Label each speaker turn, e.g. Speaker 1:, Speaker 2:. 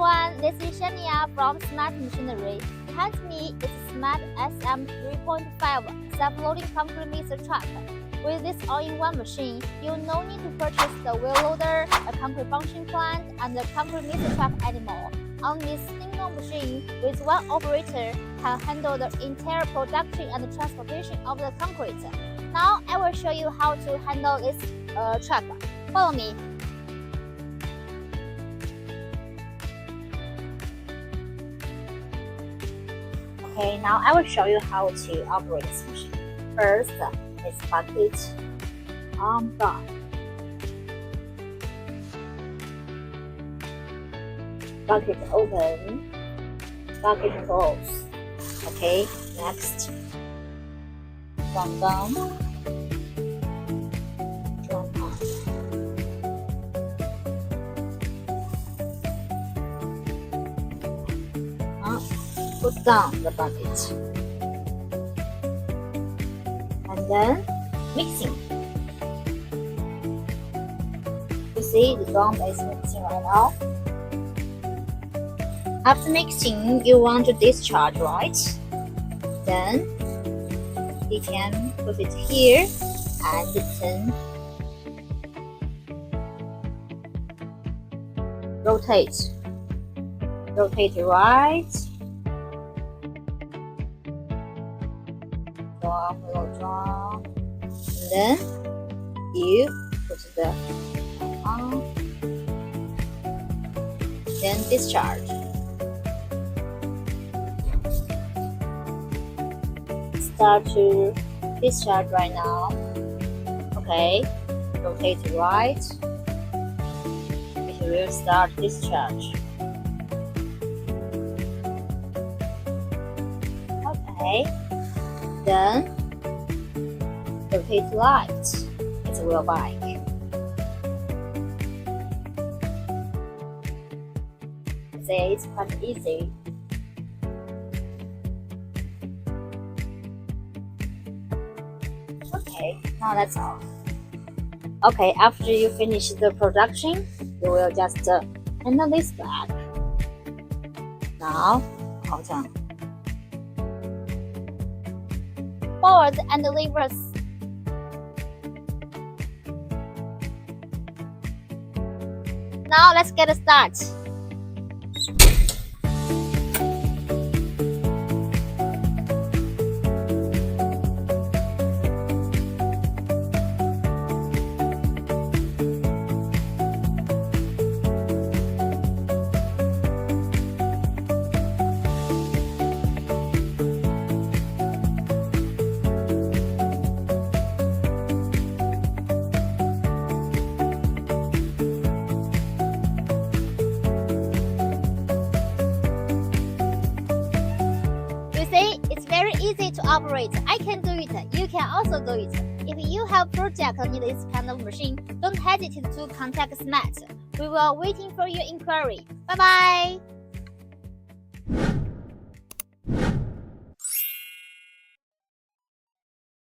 Speaker 1: everyone, this is Shania from SMAT Machinery. Behind me is a SMAT SM 3.5 self-loading concrete mixer truck. With this all-in-one machine, you no need to purchase the wheel loader, a concrete bunching plant, and the concrete mixer truck anymore. On this single machine, with one operator, can handle the entire production and transportation of the concrete. Now, I will show you how to handle this truck. Follow me. Okay, now I will show you how to operate this machine. First, is bucket on down. Bucket open, bucket close. Okay, next, drum down, drum up. Put down the bucket. And then mixing. You see the drum is mixing right now. After mixing, you want to discharge, right? Then you can put it here and then rotate. Rotate it right. Draw. And then you put the on, then discharge. Start to discharge right now. Okay, rotate it right. It will start discharge. Okay. Then rotate right. It's a wheel bike. See, it's quite easy. Okay, now that's all. Okay, after you finish the production, you will just handle this back. Now, hold on. Forward and reverse. Now let's get a start. It's very easy to operate. I can do it. You can also do it. If you have project that need this kind of machine, don't hesitate to contact SMAT. We will waiting for your inquiry. Bye bye.